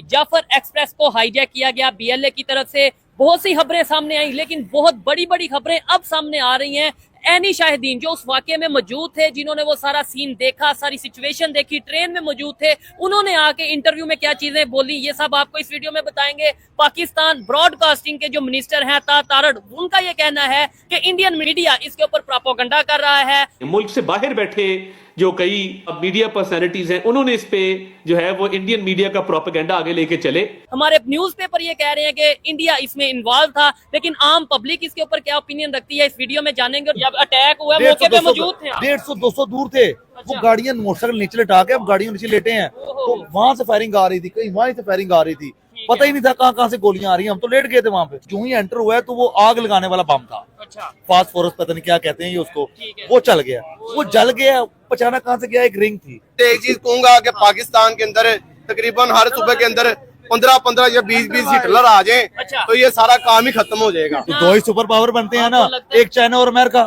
Jafar express को hijack किया गया बीएलए की तरफ से। बहुत सी खबरें सामने आई, लेकिन बहुत बड़ी बड़ी खबरें अब सामने आ रही हैं। एनी शाहिदीन जो उस वाकये में मौजूद थे, जिन्होंने वो सारा सीन देखा, सारी सिचुएशन देखी, ट्रेन में मौजूद थे, उन्होंने आके इंटरव्यू में क्या चीजें बोली, ये सब आपको इस वीडियो में बताएंगे। पाकिस्तान ब्रॉडकास्टिंग के जो मिनिस्टर हैं तारड़, उनका ये कहना है कि इंडियन मीडिया इसके ऊपर प्रोपेगेंडा कर रहा है। मुल्क से बाहर बैठे जो कई मीडिया पर्सनैलिटीज हैं, उन्होंने इस पे जो है वो इंडियन मीडिया का प्रोपेगेंडा आगे लेके चले। हमारे न्यूज़पेपर ये कह रहे हैं कि इंडिया इसमें इन्वॉल्व था, लेकिन आम पब्लिक इसके ऊपर क्या ओपिनियन रखती है, इस वीडियो में जानेंगे। जब अटैक हुआ मौके पे मौजूद थे, 150-200 दूर थे। वो गाड़ियां मोटरसाइकिल नीचे लेटा के, अब गाड़ियों नीचे लेटे हैं, तो वहां से फायरिंग आ रही थी, कहीं वहां से फायरिंग आ रही थी, पता ही नहीं था कहाँ से गोलियां आ रही हैं। हम तो लेट गए थे वहां पे। जो ही एंटर हुआ है तो वो आग लगाने वाला बम था। अच्छा। फास्ट फॉरस पता नहीं क्या कहते हैं ये उसको, वो चल गया, वो जल गया। अचानक कहाँ से गया, एक रिंग थी। एक चीज कहूंगा कि पाकिस्तान के अंदर तकरीबन हर सूबे के अंदर 15-15 या 20-20 हिटलर आ जाएं, तो ये सारा काम ही खत्म हो जाएगा। तो दो ही सुपर पावर बनते हैं ना, एक चाइना और अमेरिका।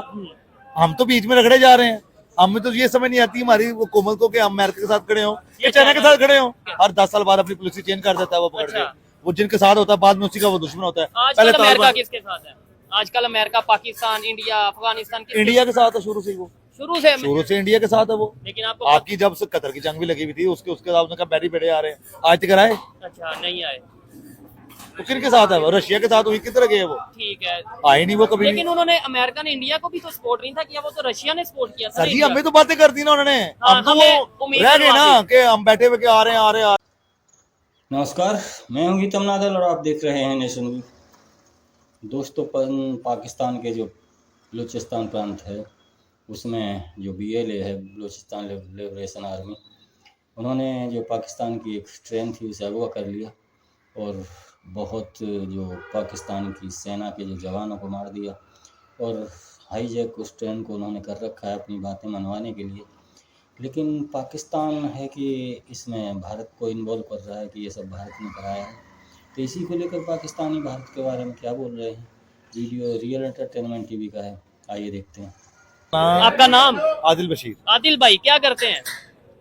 हम तो बीच में रगड़े जा रहे हैं। हमें तो ये समझ नहीं आती हमारी हुकूमत को कि हम अमेरिका के साथ खड़े हो या चाइना के साथ खड़े हो। हर 10 साल बाद अपनी पॉलिसी चेंज कर देता है वो पकड़ के। वो जिनके साथ होता है बाद में उसी का वो दुश्मन होता है। पहले अमेरिका किसके साथ है आजकल? America, Pakistan, India, Afghanistan. India के साथ है शुरू से। वो शुरू से इंडिया के साथ है वो। लेकिन आपकी जब से कतर की जंग भी लगी हुई थी, उसके साथ बैरी बेड़े आ रहे हैं, आज तक आए? अच्छा, नहीं आए। तो किनके साथ है वो? रशिया के साथ हुई, किधर गए वो? ठीक है, आए नहीं वो कभी। लेकिन उन्होंने, अमेरिका ने इंडिया को भी तो सपोर्ट नहीं था किया, वो तो रशिया ने सपोर्ट किया था। सर जी हमें तो बातें कर दी ना उन्होंने, हम तो वो रह गए ना कि हम बैठे हुए आ रहे हैं। नमस्कार, मैं हूं गीतम नादल और आप देख रहे हैं नेशन वीक। दोस्तों, पाकिस्तान के जो बलूचिस्तान प्रांत है, उसमें जो बीएलए है, बलूचिस्तान लिबरेशन आर्मी, उन्होंने जो पाकिस्तान की एक ट्रेन थी उसे अगवा कर लिया और बहुत जो पाकिस्तान की सेना के जो जवानों को मार दिया और हाईजैक उस ट्रेन को उन्होंने कर रखा है अपनी बातें मनवाने के लिए। लेकिन पाकिस्तान है कि इसमें भारत को इन्वॉल्व कर रहा है कि ये सब भारत ने कराया है। तो इसी को लेकर पाकिस्तानी भारत के बारे में क्या बोल रहे हैं। वीडियो रियल एंटरटेनमेंट टीवी का है, आइए देखते हैं। आपका नाम? आदिल बशीर। आदिल भाई, क्या करते हैं?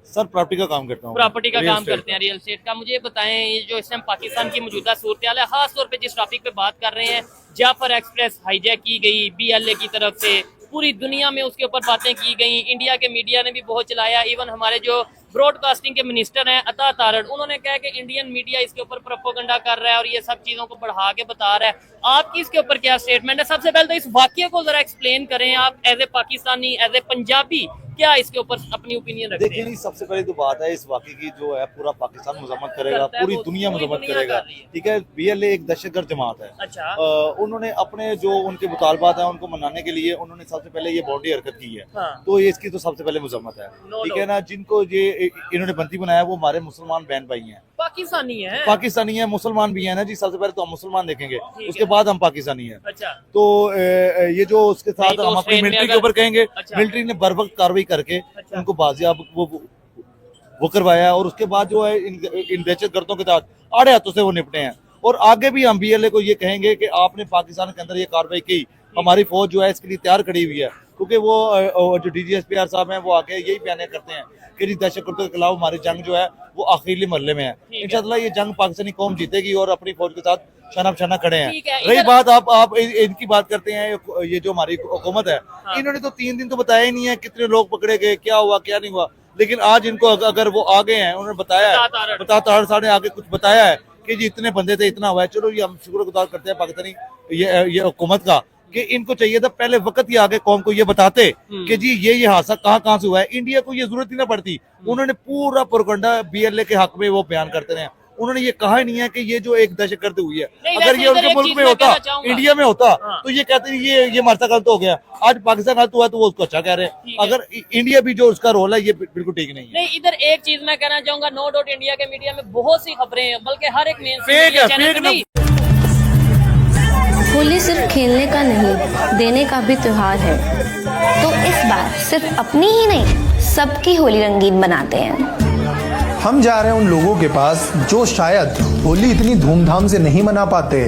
सर प्रॉपर्टी का काम करता हूँ। प्रॉपर्टी का काम करते हैं, रियल एस्टेट का। मुझे बताएं, ये जो इस टाइम पाकिस्तान की मौजूदा सूरत है, खास तौर पे जिस टॉपिक पे बात कर रहे हैं, जाफर एक्सप्रेस हाईजैक की गई बीएलए की तरफ से, पूरी दुनिया में उसके ऊपर बातें की गई, इंडिया के मीडिया ने भी बहुत चलाया। इवन हमारे जो ब्रॉडकास्टिंग के मिनिस्टर हैं तारड़, उन्होंने कहा कि इंडियन मीडिया इसके ऊपर प्रोपेगेंडा कर रहा है और ये सब चीजों को बढ़ा के बता रहा है। आपकी इसके ऊपर क्या स्टेटमेंट है? सबसे पहले तो इस वाकये को जरा एक्सप्लेन करें आप, as a Pakistani, as a Punjabi, क्या इसके ऊपर अपनी ओपिनियन रखते हैं? देखिए, सबसे पहले तो बात है इस वाकये की जो है पूरा पाकिस्तान मजम्मत करेगा, पूरी दुनिया मजम्मत करेगा, ठीक है। बीएलए एक दहशतगर्द जमात है। अच्छा। उन्होंने अपने जो उनके मुतालबात हैं उनको मनाने के लिए उन्होंने सबसे पहले ये बाउंड्री हरकत की है। हाँ। तो इसकी तो सबसे पहले मजम्मत है, ठीक है ना। जिनको ये इन्होंने बंदी बनाया वो हमारे मुसलमान बहन भाई हैं, पाकिस्तानी है, मुसलमान भी है ना जी। सबसे पहले तो हम मुसलमान देखेंगे, उसके बाद हम पाकिस्तानी है। अच्छा। तो ये जो उसके साथ तो हम अपनी मिलिट्री के ऊपर कहेंगे। अच्छा। मिलिट्री ने बर वक्त कार्रवाई करके उनको बाजियाब वो करवाया और उसके बाद जो है इन दहशतगर्दों के साथ आड़े हाथों से वो निपटे हैं। और आगे भी हम बीएलए को ये कहेंगे कि आपने पाकिस्तान के अंदर ये कार्रवाई की, हमारी फौज जो है इसके लिए तैयार खड़ी हुई है। क्योंकि वो जो डीजीएसपीआर साहब हैं वो आगे यही बयान करते हैं कि दहशतगर्दों के खिलाफ हमारी जंग जो है वो आखिरी मरहले में है। इंशाअल्लाह ये जंग पाकिस्तानी कौम जीतेगी और अपनी फौज के साथ शाना खड़े हैं। रही बात आप इनकी बात करते हैं, ये जो हमारी हुकूमत है, इन्होंने तो 3 दिन तो बताया ही नहीं है कितने लोग पकड़े गए, क्या हुआ क्या नहीं हुआ। लेकिन आज इनको अगर वो आगे हैं, उन्होंने बताया है, तारड़ साहब ने आगे कुछ बताया है कि जी इतने बंदे थे, इतना हुआ है। चलो ये हम शुक्रगुजार करते हैं पाकिस्तानी ये हुकूमत का कि इनको चाहिए था पहले वक्त ही आगे कौम को ये बताते कि जी ये हादसा कहाँ से हुआ है। इंडिया को ये जरूरत ही ना पड़ती, उन्होंने पूरा प्रोपेगेंडा बीएलए के हक में वो बयान करते रहे। उन्होंने ये कहा ही नहीं है कि ये जो एक दहशतगर्द हुई है, अगर ये उनके मुल्क में होता, इंडिया में होता, तो ये कहते हैं ये हमारे साथ गलत हो गया। आज पाकिस्तान गलत हुआ तो वो उसको अच्छा कह रहे हैं। अगर इंडिया भी जो उसका रोल है ये बिल्कुल ठीक नहीं है। इधर एक चीज मैं कहना चाहूंगा, नो डाउट इंडिया के मीडिया में बहुत सी खबरें हैं, बल्कि हर एक मेन फेक। होली सिर्फ खेलने का नहीं, देने का भी त्योहार है। तो इस बार सिर्फ अपनी ही नहीं, सबकी होली रंगीन बनाते हैं। हम जा रहे हैं उन लोगों के पास जो शायद होली इतनी धूमधाम से नहीं मना पाते।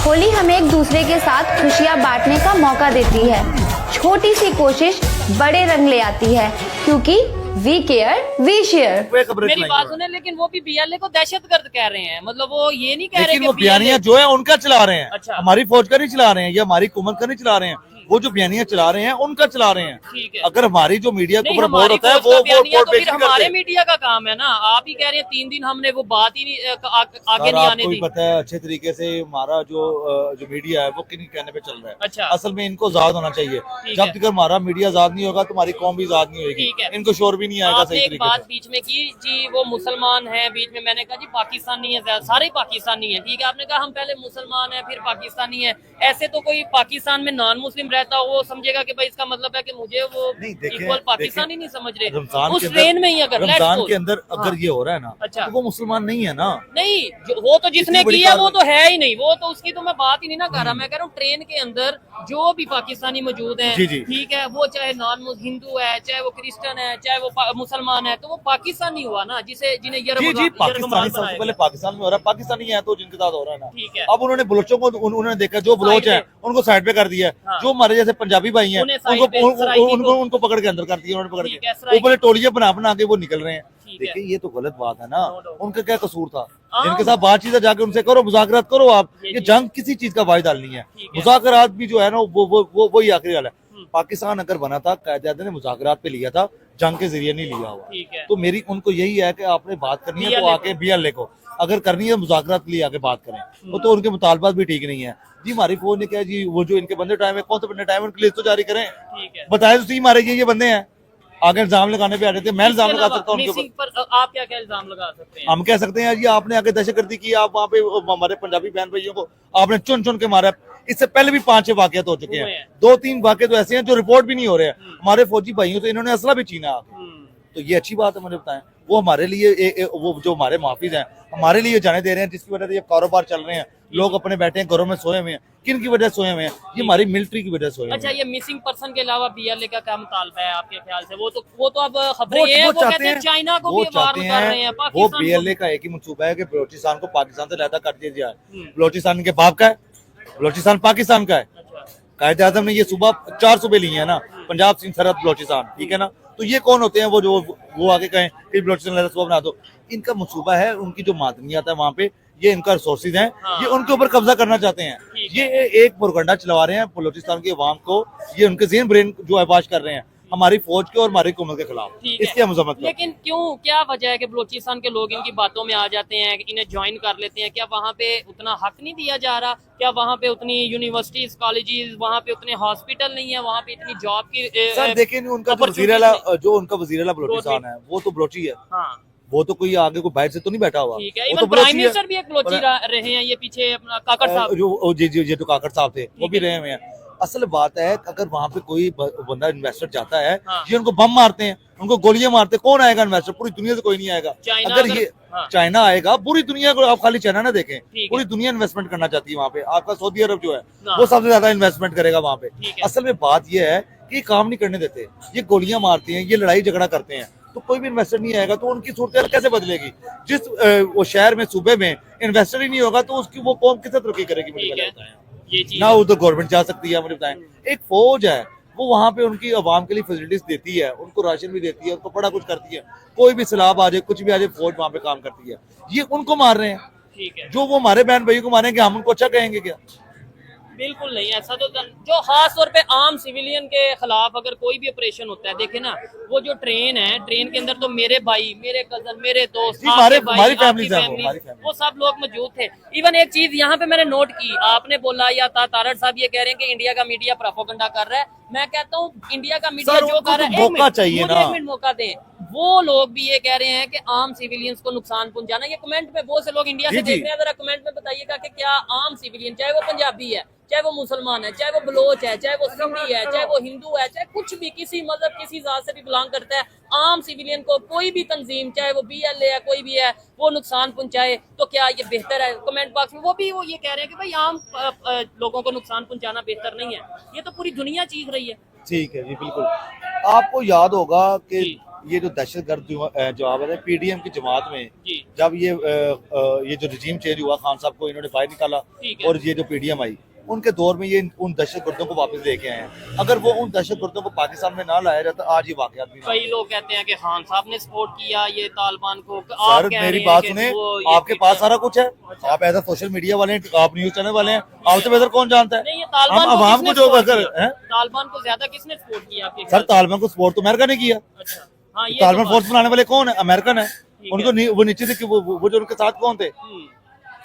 होली हमें एक दूसरे के साथ खुशियां बांटने का मौका देती है। छोटी सी कोशिश बड़े रंग ले आती है, क्योंकि वी केयर वी शेयर। वे खबरें मेरी चलाएंगे। बात सुने, लेकिन वो भी बीएलए को दहशतगर्द कह रहे हैं, मतलब वो ये नहीं कह रहे लेकिन कि वो बयानियां जो है उनका चला रहे हैं, अच्छा। हमारी फौज का नहीं चला रहे हैं या हमारी हुकूमत का नहीं चला रहे हैं, वो जो बयानियां चला रहे हैं उनका चला रहे हैं। ठीक है। अगर हमारी जो मीडिया के नहीं, ऊपर बोर हमारी होता है फौज का बयानिया वो तो फिर बेइज्जती हमारे करते हैं। मीडिया का काम है ना। आप ही कह रहे हैं 3 दिन हमने वो बात ही नहीं आगे सर, नहीं आने आपको भी दी। पता है अच्छे तरीके से हमारा जो मीडिया है वो किन कहने पे चल रहा है। अच्छा। असल में इनको आजाद होना चाहिए। ठीक जब है। तक हमारा मीडिया आजाद नहीं होगा तुम्हारी कौम भी आजाद नहीं होगी, ठीक है। इनको शोर भी नहीं आएगा आपने सही एक तरीके बात से। बीच में की जी, वो मुसलमान है, बीच में मैंने कहा जी पाकिस्तानी है, सारे पाकिस्तानी है। ठीक है, आपने कहा हम पहले मुसलमान है फिर पाकिस्तानी है। ऐसे तो कोई पाकिस्तान में नॉन मुस्लिम रहता हो वो समझेगा कि भाई इसका मतलब है कि मुझे वो नहीं, देखें- इक्वल पाकिस्तानी नहीं समझ रहे रमजान उस के अंदर- ट्रेन में ही। अगर let's रमजान suppose- के अंदर अगर हाँ। ये हो रहा है ना, अच्छा। तो वो मुसलमान नहीं है ना। नहीं, वो तो जिसने इतनी बड़ी किया वो कार्रवाई- तो है ही नहीं, वो तो उसकी तो मैं बात ही नहीं ना कर रहा। मैं कह रहा हूँ ट्रेन के अंदर जो भी पाकिस्तानी मौजूद है, जी, जी। ठीक है, वो चाहे नॉन हिंदू है, चाहे वो क्रिश्चियन है, चाहे वो मुसलमान है, तो वो पाकिस्तानी हुआ ना, जिसे जिन्हें जी जी, पाकिस्तानी यरगमाल सबसे बनाया पहले गया। पाकिस्तान में हो रहा है, पाकिस्तानी है तो जिनके साथ हो रहा है ना। ठीक है। अब उन्होंने बलोचों को उन्होंने देखा जो बलोच है उनको साइड पे कर दिया है। हाँ। जो हमारे जैसे पंजाबी भाई हैं उन्हें साइड पे, सराइकी उनको को- उनको पकड़ के अंदर कर दिया उन्होंने पकड़ ठीक है, के सराइकी- ऊपर टोलियां बना बना के वो निकल रहे हैं। ठीक है। देखिए ये तो गलत बात है ना। No, no. उनका क्या कसूर था? हाँ। जिनके साथ बातचीत है जाके उनसे करो, मुज़ाकरात करो आप। ये ये चीज़- जंग किसी चीज का वाहिद हल नहीं है। ठीक है। मुज़ाकरात भी जो है ना वो ही आखिरी हल है। पाकिस्तान अगर बना था कायदे ने मुज़ाकरात पे लिया था, जंग के जरिए नहीं लिया हुआ। ठीक है। तो मेरी उनको यही है कि आपने बात करनी है तो BLA आके बीएलए को, अगर करनी है मुज़ाकरात के लिए आके बात करें। वो तो उनके मुतालबात भी ठीक नहीं है जी। हमारी फौज ने क्या जी, वो जो इनके बंदे टाइम है, कौन से बंदे टाइम है, उनकी लिस्ट तो जारी करें। ठीक है। बताए तो सही, हमारे ये बंदे हैं, आगे इल्जाम लगाने पे आ रहे थे। मैं इल्जाम इसके लगा अलावा सकता हूँ उनके missing ऊपर। पर आप क्या क्या इल्जाम लगा सकते हैं? हम कह सकते हैं जी आपने आगे दहशतगर्दी की, आप वहाँ पे हमारे पंजाबी बहन भाइयों को आपने चुन चुन के मारा। इससे पहले भी 5-6 वाकयात हो चुके हुए हैं। हैं। 2-3 वाकये तो ऐसे हैं जो रिपोर्ट भी नहीं हो रहे हैं। हमारे फौजी भाइयों से इन्होंने असला भी छीना आके। तो ये अच्छी बात है, मुझे बताएं। वो हमारे लिए वो जो हमारे मुहाफिज हैं हमारे लिए जाने दे रहे हैं, जिसकी वजह से ये कारोबार चल रहे हैं, लोग अपने बैठे हैं घरों में सोए हुए हैं। किन की वजह से सोए हुए हैं? ये हमारी मिलिट्री की वजह से सोए हुए अच्छा, हैं। ये मिसिंग पर्सन के अलावा बीएलए का क्या मुतालबा है आपके ख्याल से? वो तो अब खबरें हैं, वो चाहते कहते हैं चाइना को भी वार कर रहे हैं, वो पाकिस्तान को बीएलए का एक ही मंसूबा है कि बलोचिस्तान को पाकिस्तान से अलहदा कर दिया जाए। हम्म। बलोचिस्तान के बाप का है, बलोचिस्तान पाकिस्तान का है। अच्छा। कायदे आजम ने ये सुबह 4 सूबे लिए हैं ना, पंजाब सिंध सरहद बलोचिस्तान, ठीक है ना। तो ये कौन होते हैं वो आगे कहें कि बलोचिस्तान अलहदा सूबा बना दो? इनका मंसूबा है, उनकी जो मादनियात है वहाँ पे, ये इनका रिसोर्सेज हैं, हाँ। ये उनके ऊपर कब्जा करना चाहते हैं। ठीक ये एक प्रोपेगेंडा चलवा रहे हैं बलोचिस्तान के अवाम को, ये उनके ज़हन ब्रेन जो है वाश कर रहे हैं हमारी फौज के और हमारी हुकूमत के खिलाफ। ठीक है। इसकी हम मजम्मत करते हैं। लेकिन क्यों, क्या वजह है कि बलूचिस्तान के लोग इनकी बातों में आ जाते हैं, इन्हें ज्वाइन कर लेते हैं? क्या वहाँ पे उतना हक नहीं दिया जा रहा? क्या वहाँ पे उतनी यूनिवर्सिटीज, कॉलेजेस, वहाँ पे उतने हॉस्पिटल नहीं है, वहाँ पे इतनी जॉब की सर देखें, उनका वज़ीर-ए-आला बलोचिस्तान है वो तो बलोची है। हाँ, वो तो कोई आगे को बाहर से तो नहीं बैठा हुआ। ठीक है। वो इवन तो प्राइम बलोची है। मिनिस्टर भी एक बलोची रहे हैं, ये पीछे अपना काकड़ साहब। जी तो काकड़ साहब थे, वो भी ठीक है। रहे हुए हैं। असल बात है अगर वहाँ पे कोई बंदा इन्वेस्टर जाता है, हाँ। ये उनको बम मारते हैं, उनको गोलियां मारते हैं, कौन आएगा इन्वेस्टर? पूरी दुनिया से कोई नहीं आएगा। चाइना अगर अगर- ये हाँ। चाइना आएगा, पूरी दुनिया को, आप खाली चाइना ना देखें, है। पूरी दुनिया इन्वेस्टमेंट करना चाहती है वहाँ पे। आपका सऊदी अरब जो है हाँ। वो सबसे ज्यादा इन्वेस्टमेंट करेगा वहाँ पे। ठीक है। असल में बात ये है कि ये काम नहीं करने देते, ये गोलियां मारते हैं, ये लड़ाई झगड़ा करते हैं, तो कोई भी इन्वेस्टर नहीं आएगा। तो उनकी सूरत कैसे बदलेगी? जिस वो शहर में, सूबे में इन्वेस्टर ही नहीं होगा तो उसकी वो कौम किस तरक्की करेगी? मुझे ठीक है, लगता है ये चीज ना उधर गवर्नमेंट जा सकती है। मुझे बताएं, एक फौज है वो वहाँ पे उनकी आवाम के लिए फैसिलिटीज देती है, उनको राशन भी देती है, उनको बड़ा कुछ करती है। कोई भी सैलाब आ जाए, कुछ भी आ जाए, फौज वहाँ पे काम करती है। ये उनको मार रहे हैं। ठीक है। जो वो हमारे बहन भाइयों को मारेंगे, हम उनको अच्छा कहेंगे क्या? बिल्कुल नहीं, ऐसा तो जो खास तौर पे आम सिविलियन के खिलाफ अगर कोई भी ऑपरेशन होता है, देखे ना, वो जो ट्रेन है, ट्रेन के अंदर तो मेरे भाई, मेरे कजन, मेरे दोस्त, जी, हमारे- आपके भाई, हमारी आपकी families हैं वो, family, हमारी family। वो सब लोग मौजूद थे। इवन एक चीज यहाँ पे मैंने नोट की, आपने बोला या तारड़ साहब ये कह रहे हैं कि इंडिया का मीडिया प्रोपेगेंडा कर रहा है। मैं कहता हूँ इंडिया का मीडिया सर, जो उनको कर रहा तो है, एक मौका मिनट, चाहिए मुझे ना। एक मिनट मौका दें। वो लोग भी ये कह रहे हैं कि आम सिविलियंस को नुकसान पहुंचाना। ये कमेंट में बहुत से लोग इंडिया जी, से जी। देख रहे हैं, जरा कमेंट में बताइएगा कि क्या आम सिविलियन, चाहे वो पंजाबी है, चाहे वो मुसलमान है, चाहे वो बलोच है, चाहे वो सिंधी है, चाहे वो हिंदू है, चाहे कुछ भी, किसी मजहब, किसी जात से भी बिलोंग करता है, आम सिविलियन को कोई भी तंजीम, चाहे वो बीएलए है, कोई भी है, वो नुकसान पहुंचाए, तो क्या ये बेहतर है? कमेंट बॉक्स में वो ये कह रहे हैं कि भाई आम लोगों को नुकसान पहुंचाना बेहतर नहीं है। ये तो पूरी दुनिया चीख रही है। ठीक है जी, बिल्कुल। आपको याद होगा कि जी। ये जो दहशतगर्द जवाब है पीडीएम की जमात में, जी। जब ये जो रिजीम चेंज हुआ, खान साहब को इन्होंने बाहर निकाला ठीक है। और ये जो पीडीएम आई, उनके दौर में ये उन दहशतगर्दों को वापस लेके आए हैं। अगर वो उन दहशतगर्दों को पाकिस्तान में ना लाया जाता आज ये वाकयात भी ना कई लोग कहते हैं कि खान साहब ने सपोर्ट किया ये तालिबान को। सर मेरी बात सुने, आपके पास सारा कुछ है, आप ऐसा सोशल मीडिया वाले हैं, आप न्यूज चैनल वाले हैं, आपसे बेहतर कौन जानता है? हम आवाम को जो तालिबान को ज्यादा किसने सपोर्ट किया आपके? सर तालिबान को सपोर्ट तो अमेरिका ने किया। अच्छा हाँ, ये तालिबान फोर्स बनाने वाले कौन है? अमेरिकन है। उनको वो नीचे थे, वो जो उनके साथ कौन थे?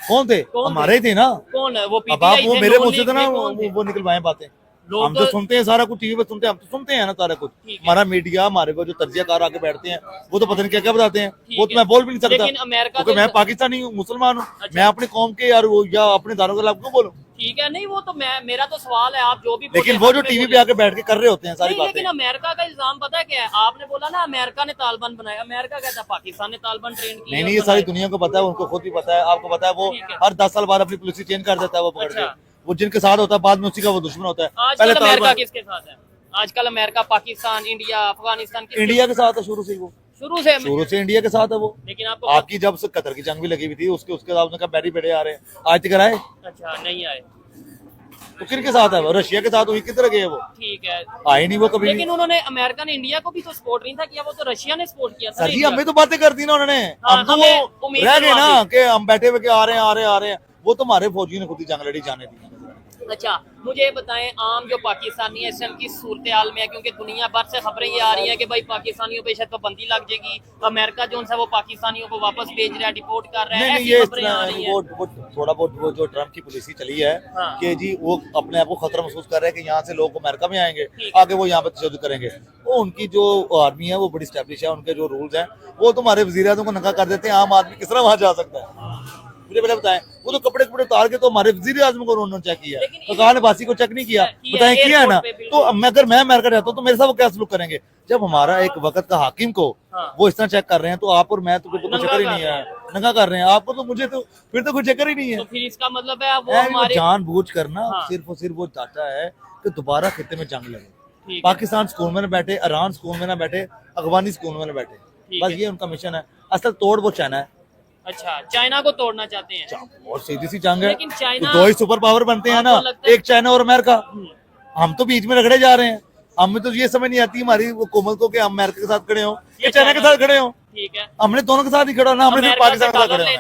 कौन थे? हमारे ही थे ना। कौन है वो? अब आप वो मेरे मुंह से तो ना वो निकलवाएं बातें। हम तो सुनते हैं सारा कुछ, टीवी पे सुनते हैं, हम तो सुनते हैं ना सारा कुछ। हमारा मीडिया, हमारे को जो तज्जियाकार आके बैठते हैं वो तो पता नहीं क्या क्या बताते हैं, वो तो मैं बोल भी नहीं सकता क्योंकि मैं पाकिस्तानी हूँ, मुसलमान हूँ। मैं अपने कौम के या अपने दारों के खिलाफ क्यों बोलूं? ठीक है, नहीं वो तो मेरा तो सवाल है, आप जो भी लेकिन वो जो टीवी पे आके बैठ के कर रहे होते हैं सारी बातें। लेकिन अमेरिका का इल्जाम पता है क्या है? आपने बोला ना अमेरिका ने तालिबान बनाया, अमेरिका कहता है पाकिस्तान ने तालिबान ट्रेन किया। नहीं, ये सारी दुनिया को पता है, उनको खुद भी पता है, आपको पता है। वो हर 10 साल बाद अपनी पॉलिसी चेंज कर देता है, वो पकड़ के। वो जिनके साथ होता है बाद में उसी का वो दुश्मन होता है। पहले अमेरिका किसके साथ है? आजकल America, Pakistan, India, Afghanistan, India के साथ है शुरू से। वो शुरू से इंडिया के साथ है वो। लेकिन आपको आपकी जब से कतर की जंग भी लगी हुई थी उसके साथ उसने कहा बैरी बेड़े आ रहे हैं, आज तक आए? अच्छा नहीं आए। तो किनके साथ है वो? रशिया के साथ हुई, किधर गए वो? ठीक है, आए नहीं वो कभी। लेकिन उन्होंने अमेरिका ने इंडिया को भी तो सपोर्ट नहीं था किया, वो तो रशिया ने सपोर्ट किया था। सर जी हमें तो बातें कर दी ना उन्होंने, हम तो हमें वो उम्मीद रह गए दिलवा ना कि हम बैठे हुए आ रहे हैं। वो तो हमारे फौजी ने खुद ही जंग लड़ी, जाने दी। अच्छा मुझे ये बताएं, आम जो पाकिस्तानी है इस टाइम की सूरत हाल में है, क्योंकि दुनिया भर से खबरें ये आ रही है कि भाई पाकिस्तानियों पे शायद पाबंदी लग जाएगी, अमेरिका जो है वो पाकिस्तानियों को वापस भेज रहा है, डिपोर्ट कर रहा है। नहीं, ये वो थोड़ा बहुत वो जो ट्रम्प की पॉलिसी चली है कि जी वो अपने आप को खतरा महसूस कर रहे हैं कि यहाँ से लोग अमेरिका में आएंगे, आगे वो यहाँ पे तशद्दुद करेंगे। वो उनकी जो आर्मी है वो बड़ी स्टैब्लिश है, उनके जो रूल्स हैं वो तुम्हारे वज़ीर-ए-आज़म को नंगा कर देते हैं। आम आदमी किस तरह वहाँ जा सकता है? मुझे पहले बताएं, वो तो कपड़े उतार के तो हमारे वज़ीर-ए-आज़म को उन्होंने चेक किया, तो कहा नबासी को चेक नहीं किया। बताएं किया है ना? तो अगर मैं अमेरिका रहता हूँ तो मेरे साथ वो क्या सलूक करेंगे? जब हमारा एक वक्त का हाकिम को वो इस तरह चेक कर रहे हैं तो आप और मैं तो फिर तो कोई चक्कर ही नहीं है, नंगा कर रहे हैं आपको, तो मुझे तो फिर तो कोई चक्कर ही नहीं है। तो फिर इसका मतलब है वो हमारे जानबूझ करना सिर्फ और सिर्फ वो चाहता है कि दोबारा खित्ते में जंग लगे, पाकिस्तान सुकून में न बैठे, ईरान सुकून में न बैठे, अफगानी सुकून में न बैठे। बस ये उनका मिशन है। असल तोड़ वो चाइना है। अच्छा चाइना को तोड़ना चाहते हैं। और सीधी सी जंग है, लेकिन चाइना दो ही सुपर पावर बनते हैं ना, एक चाइना और अमेरिका। हम तो बीच में रगड़े जा रहे हैं। हमें तो ये समझ नहीं आती हमारी हुकूमत को कि हम अमेरिका के साथ खड़े हो या चाइना के साथ खड़े हो। ठीक है, हमने दोनों के साथ नहीं खड़ा ना, हमने सिर्फ पाकिस्तान के साथ खड़े हैं।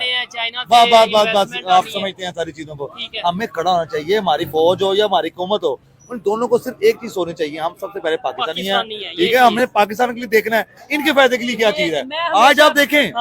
बस आप समझते हैं सारी चीजों को। हमें खड़ा होना चाहिए, हमारी फौज हो या हमारी हुकूमत हो, उन दोनों को सिर्फ एक चीज होनी चाहिए, हम सबसे पहले पाकिस्तानी है। ठीक है, हमने पाकिस्तान के लिए देखना है, इनके फायदे के लिए क्या चीज है। आज आप देखें,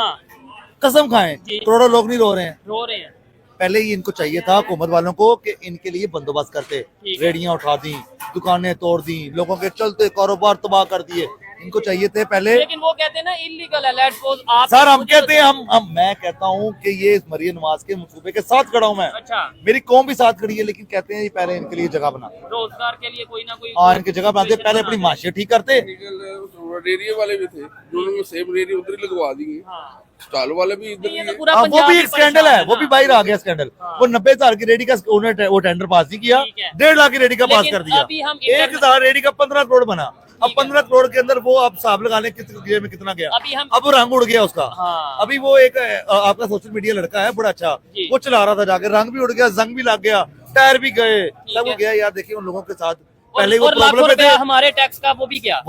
कसम खाएं, करोड़ों लोग नहीं रो रहे हैं। पहले ही इनको चाहिए था हुकूमत वालों को कि इनके लिए बंदोबस्त करते, रेडियां उठा दी, दुकानें तोड़ दी, लोगों के चलते कारोबार तबाह कर दिए। इनको चाहिए थे पहले। लेकिन वो कहते हैं ना इलीगल है, लेट्स सपोज आप सर हम कहते हैं मैं कहता हूँ कि ये मरियम नवाज के मंसूबे के साथ खड़ा हूँ मैं। अच्छा, मेरी कौम भी साथ खड़ी है, लेकिन कहते हैं पहले इनके लिए जगह बना, रोजगार के लिए कोई ना कोई इनकी जगह बनाते, पहले अपनी माशियत ठीक करते। रेडियो वाले भी थे जो सेम रेडियो उधर ही लगवा दिए, स्टाल वाले भी इधर ही। वो भी एक स्कैंडल है, वो भी बाहर आ गया स्कैंडल। वो 90,000 की रेडी का उन्होंने वो टेंडर पास नहीं किया, 1.5 लाख की रेडी का पास कर दिया। 1,000 रेडी का 15 करोड़ बना। अब 15 करोड़ के अंदर वो अब हिसाब लगाने में कितना गया, अब वो रंग उड़ गया उसका। अभी वो एक आपका सोशल मीडिया लड़का है बड़ा अच्छा, वो चला रहा था जाके, रंग भी उड़ गया, जंग भी लग गया, टायर भी गए, सब गया। यार देखिए उन लोगों के साथ पहले वो प्रॉब्लम में थे, हमारे टैक्स का वो भी गया।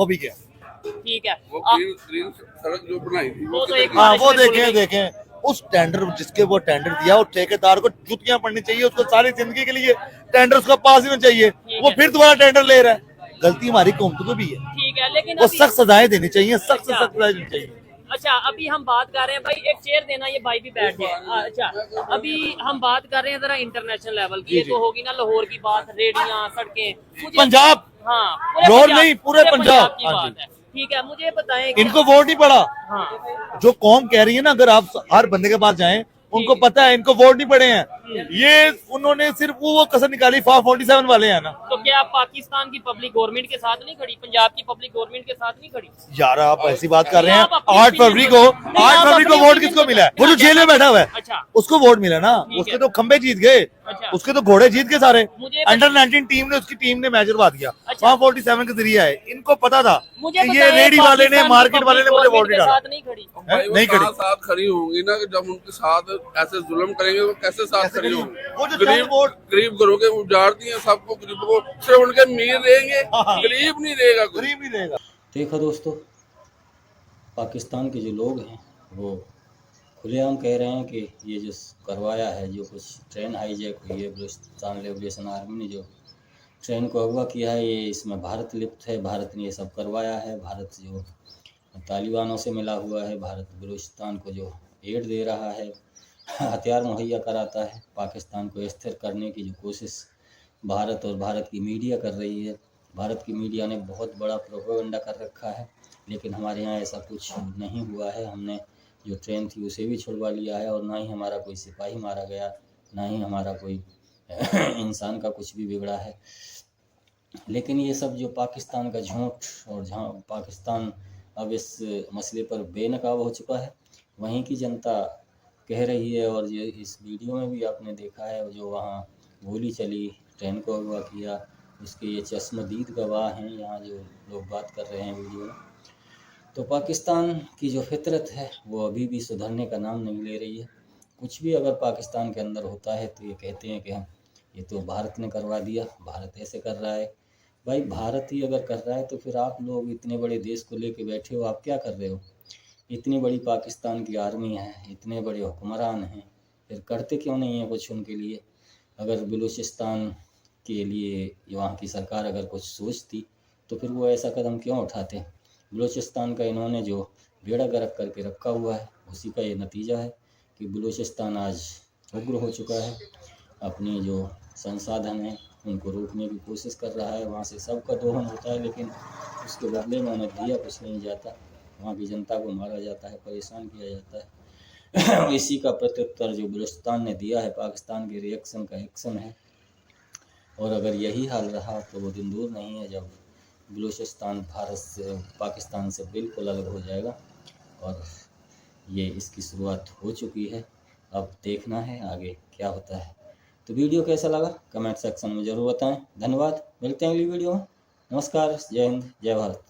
ठीक है, वो ग्रीन सड़क जो बनाई थी वो देखें उस टेंडर जिसके वो टेंडर दिया, वो ठेकेदार को जुतियां पड़नी चाहिए, उसको सारी जिंदगी के लिए टेंडर उसका पास ही होना चाहिए। वो फिर दोबारा टेंडर ले रहा है, गलती हमारी हुकूमत को भी है। ठीक है, लेकिन वो सख्त सजाएं देनी चाहिए, सख्त सजाएं देनी चाहिए। अच्छा अभी हम बात कर रहे हैं, भाई एक चेयर देना, ये भाई भी बैठ गए। अच्छा अभी हम बात कर रहे हैं जरा इंटरनेशनल लेवल की, ये तो होगी ना लाहौर की बात, रेडियां, सड़कें, पंजाब, लाहौर नहीं पूरे पंजाब की बात है। ठीक है, मुझे बताएं इनको वोट नहीं पड़ा। जो कौम कह रही है ना, अगर आप हर बंदे के पास जाएं, उनको पता है इनको वोट नहीं पड़े हैं, ये उन्होंने सिर्फ वो कसर निकाली 47 वाले हैं ना। तो क्या आप पाकिस्तान की पब्लिक गवर्नमेंट के साथ नहीं खड़ी, पंजाब की पब्लिक गवर्नमेंट के साथ नहीं खड़ी? यार आप ऐसी बात कर रहे हैं। 8 फरवरी को वोट किसको मिला है? वो जो जेल में बैठा हुआ है उसको वोट मिला ना, उसके तो खंबे जीत गए, उसके तो घोड़े जीत गए सारे। अंडर 19 टीम ने, उसकी टीम ने मैच करवा दिया। 47 के जरिए है, इनको पता था कि ये रेडी वाले ने, मार्केट वाले ने मुझे वोट नहीं डाला। नहीं खड़ी, साथ खड़ी होंगी ना, जब उनके साथ ऐसे जुल्म करेंगे वो कैसे साथ खड़ी हो वो जो चंद वोट गरीब घरों के उजाड़ दिए सबको, गरीबों को सिर्फ उनके अमीर रहेंगे, गरीब नहीं रहेगा कोई। गरीब ही रहेगा। देखो दोस्तों, पाकिस्तान के जो लोग हैं वो खुलेआम कह रहे हैं कि ये जो करवाया है, जो कुछ ट्रेन हाईजैक हुई है, बलूचिस्तान लिबरेशन आर्मी ने जो ट्रेन को अगवा किया है, ये इसमें भारत लिप्त है, भारत ने ये सब करवाया है। भारत जो तालिबानों से मिला हुआ है, भारत बलूचिस्तान को जो एड दे रहा है, हथियार मुहैया कराता है, पाकिस्तान को स्थिर करने की जो कोशिश भारत और भारत की मीडिया कर रही है। भारत की मीडिया ने बहुत बड़ा प्रोपेगेंडा कर रखा है, लेकिन हमारे यहाँ ऐसा कुछ नहीं हुआ है। हमने जो ट्रेन थी उसे भी छुड़वा लिया है, और ना ही हमारा कोई सिपाही मारा गया, ना ही हमारा कोई इंसान का कुछ भी बिगड़ा है। लेकिन ये सब जो पाकिस्तान का झूठ, और जहाँ पाकिस्तान अब इस मसले पर बेनकाब हो चुका है, वहीं की जनता कह रही है। और ये इस वीडियो में भी आपने देखा है, जो वहाँ गोली चली, ट्रेन को अगवा किया, उसके ये चश्मदीद गवाह हैं यहाँ जो लोग बात कर रहे हैं वीडियो में। तो पाकिस्तान की जो फितरत है वो अभी भी सुधरने का नाम नहीं ले रही है। कुछ भी अगर पाकिस्तान के अंदर होता है तो ये कहते हैं कि हम ये तो भारत ने करवा दिया, भारत ऐसे कर रहा है। भाई भारत ही अगर कर रहा है तो फिर आप लोग इतने बड़े देश को लेके बैठे हो, आप क्या कर रहे हो? इतनी बड़ी पाकिस्तान की आर्मी है, इतने बड़े हुक्मरान हैं, फिर करते क्यों नहीं है कुछ उनके लिए? अगर बलूचिस्तान के लिए वहाँ की सरकार अगर कुछ सोचती तो फिर वो ऐसा कदम क्यों उठाते? बलूचिस्तान का इन्होंने जो बेड़ा गर्क करके रखा हुआ है, उसी का ये नतीजा है कि बलूचिस्तान आज उग्र हो चुका है। अपनी जो संसाधन है उनको रोकने की कोशिश कर रहा है। वहाँ से सबका दोहन होता है, लेकिन उसके बदले में उन्हें दिया कुछ नहीं जाता। वहाँ की जनता को मारा जाता है, परेशान किया जाता है। इसी का प्रत्युत्तर जो बलूचिस्तान ने दिया है, पाकिस्तान के रिएक्शन का एक्शन है। और अगर यही हाल रहा तो वो दिन दूर नहीं है जब बलूचिस्तान भारत से, पाकिस्तान से बिल्कुल अलग हो जाएगा। और ये इसकी शुरुआत हो चुकी है, अब देखना है आगे क्या होता है। तो वीडियो कैसा लगा कमेंट सेक्शन में ज़रूर बताएं। धन्यवाद, मिलते हैं अगली वीडियो में। नमस्कार, जय हिंद, जय भारत।